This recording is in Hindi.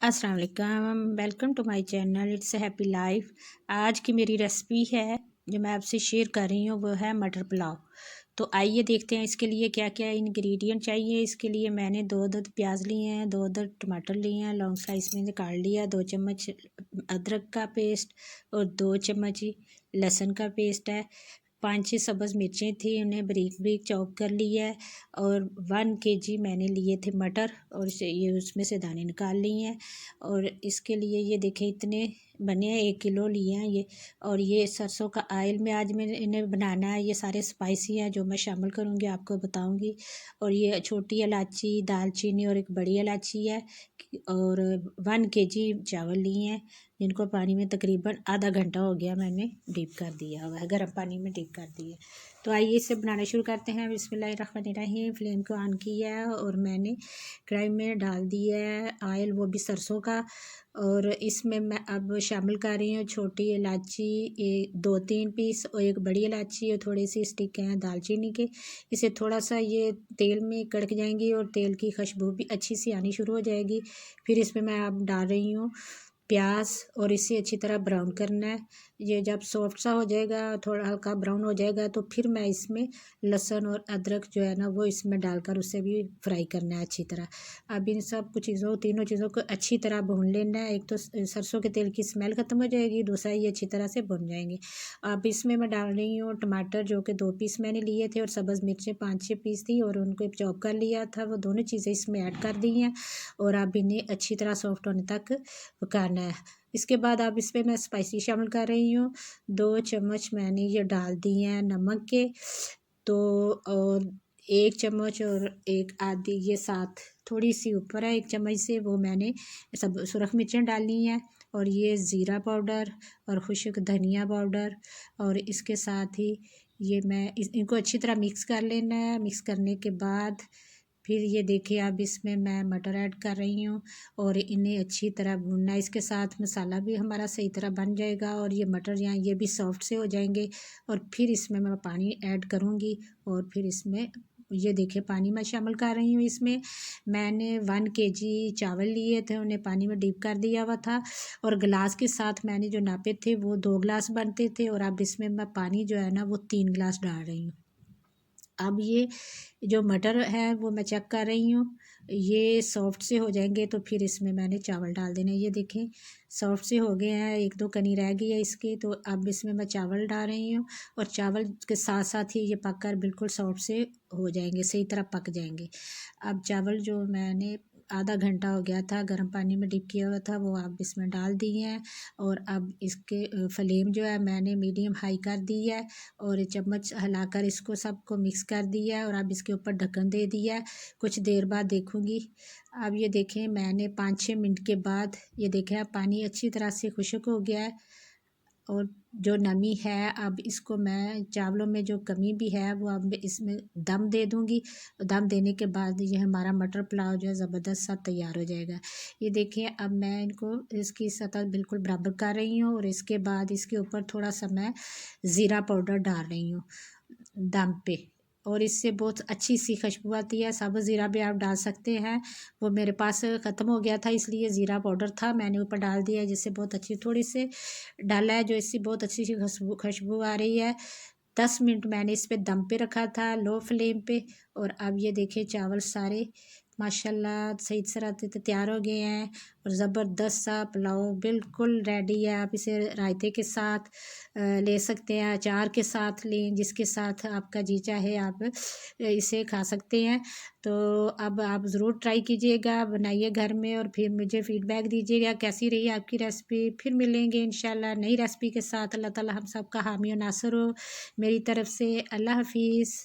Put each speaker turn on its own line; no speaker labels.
अस्सलाम वालेकुम, welcome to my channel it's Happy Life. आज की मेरी रेसिपी है जो मैं आपसे शेयर कर रही हूँ, वो है मटर पुलाव। तो आइए देखते हैं इसके लिए क्या क्या इंग्रेडिएंट चाहिए। इसके लिए मैंने दो अदद प्याज लिए हैं, दो अदद टमाटर लिए हैं, लॉन्ग स्लाइस में से काट लिया, 2 चम्मच अदरक का पेस्ट और 2 चम्मच लहसुन का पेस्ट है। 5-6 सब्ज़ मिर्चें थी, उन्हें बारीक बारीक चॉप कर लिया है। और 1 kg मैंने लिए थे मटर और इसे ये उसमें से दाने निकाल लिए हैं। और इसके लिए ये देखें इतने बने हैं, 1 किलो लिए हैं ये। और ये सरसों का ऑयल में आज मैंने इन्हें बनाना है। ये सारे स्पाइसी हैं जो मैं शामिल करूँगी, आपको बताऊँगी। और ये छोटी इलायची, दालचीनी और एक बड़ी इलायची है। और 1 kg चावल लिए हैं, जिनको पानी में तकरीबन आधा घंटा हो गया मैंने डीप कर दिया हुआ है, गर्म पानी में डीप कर दिया। तो आइए इसे बनाना शुरू करते हैं। बिस्मिल्लाहिर्रहमानिर्रहीम। फ्लेम को ऑन किया है और मैंने कढ़ाई में डाल दिया है ऑयल, वो भी सरसों का। और इसमें मैं अब शामिल कर रही हूँ छोटी इलायची, 2-3 पीस, और एक बड़ी इलायची और थोड़ी सी स्टिक हैं दालचीनी के। इसे थोड़ा सा ये तेल में कड़क जाएंगी और तेल की खुशबू भी अच्छी सी आनी शुरू हो जाएगी। फिर इसमें मैं अब डाल रही हूँ प्याज और इसे अच्छी तरह ब्राउन करना है। ये जब सॉफ्ट सा हो जाएगा, थोड़ा हल्का ब्राउन हो जाएगा, तो फिर मैं इसमें लहसुन और अदरक जो है ना वो इसमें डालकर उसे भी फ्राई करना है अच्छी तरह। अब इन सब कुछ तीनों चीज़ों को अच्छी तरह भून लेना है। एक तो सरसों के तेल की स्मेल ख़त्म हो जाएगी, दूसरा ये अच्छी तरह से भुन जाएंगे। अब इसमें मैं डाल रही हूँ टमाटर, जो कि 2 पीस मैंने लिए थे, और सब्ज़ मिर्चें 5-6 पीस थी और उनको चॉप कर लिया था। वो दोनों चीज़ें इसमें ऐड कर दी हैं और अब इन्हें अच्छी तरह सॉफ्ट होने तक पकाना है। इसके बाद अब इस पर मैं स्पाइसी शामिल कर रही हूँ। 2 चम्मच मैंने ये डाल दिए हैं नमक के, तो और 1 चम्मच और एक आधी, ये साथ थोड़ी सी ऊपर है 1 चम्मच से, वो मैंने सब सुरख मिर्चें डाली हैं। और ये ज़ीरा पाउडर और खुश्क धनिया पाउडर, और इसके साथ ही ये मैं इनको अच्छी तरह मिक्स कर लेना है। मिक्स करने के बाद फिर ये देखिए अब इसमें मैं मटर ऐड कर रही हूँ और इन्हें अच्छी तरह भूनना है। इसके साथ मसाला भी हमारा सही तरह बन जाएगा और ये मटर यहाँ ये भी सॉफ्ट से हो जाएंगे। और फिर इसमें मैं पानी ऐड करूँगी और फिर इसमें ये देखिए पानी मैं शामिल कर रही हूँ। इसमें मैंने 1 kg चावल लिए थे, उन्हें पानी में डीप कर दिया हुआ था, और गिलास के साथ मैंने जो नापे थे वो 2 गिलास बनते थे। और अब इसमें मैं पानी जो है ना वो 3 गिलास डाल रही हूँ। अब ये जो मटर है वो मैं चेक कर रही हूँ, ये सॉफ्ट से हो जाएंगे तो फिर इसमें मैंने चावल डाल देने। ये देखें सॉफ्ट से हो गए हैं, 1-2 कनी रह गई है इसकी, तो अब इसमें मैं चावल डाल रही हूँ। और चावल के साथ साथ ही ये पककर बिल्कुल सॉफ्ट से हो जाएंगे, सही तरह पक जाएंगे। अब चावल जो मैंने आधा घंटा हो गया था गर्म पानी में डिप किया हुआ था, वो आप इसमें डाल दिए हैं। और अब इसके फ्लेम जो है मैंने मीडियम हाई कर दी है और चम्मच हिलाकर इसको सबको मिक्स कर दिया है। और अब इसके ऊपर ढक्कन दे दिया है, कुछ देर बाद देखूंगी। अब ये देखें मैंने 5-6 मिनट के बाद ये देखें अब पानी अच्छी तरह से खुश्क हो गया है और जो नमी है अब इसको मैं चावलों में जो कमी भी है वो अब इसमें दम दे दूंगी। दम देने के बाद ये हमारा मटर पुलाव जो है ज़बरदस्त सा तैयार हो जाएगा। ये देखिए अब मैं इनको इसकी सतह बिल्कुल बराबर कर रही हूँ और इसके बाद इसके ऊपर थोड़ा सा मैं ज़ीरा पाउडर डाल रही हूँ दम पे, और इससे बहुत अच्छी सी खुशबू आती है। साबुत ज़ीरा भी आप डाल सकते हैं, वो मेरे पास ख़त्म हो गया था इसलिए ज़ीरा पाउडर था, मैंने ऊपर डाल दिया है, जिससे बहुत अच्छी थोड़ी सी डाला है जो इससे बहुत अच्छी सी खुशबू आ रही है। 10 मिनट मैंने इस पे दम पे रखा था लो फ्लेम पे। और अब ये देखिए चावल सारे माशाल्लाह सही तरह से तैयार हो गए हैं और ज़बरदस्त सा पुलाव बिल्कुल रेडी है। आप इसे रायते के साथ ले सकते हैं, अचार के साथ लें, जिसके साथ आपका जी चाहे आप इसे खा सकते हैं। तो अब आप ज़रूर ट्राई कीजिएगा, बनाइए घर में और फिर मुझे फ़ीडबैक दीजिएगा कैसी रही आपकी रेसिपी। फिर मिलेंगे इंशाल्लाह नई रेसिपी के साथ। अल्लाह ताला हम सब का हामी और नासर हो। मेरी तरफ से अल्लाह हाफिज़।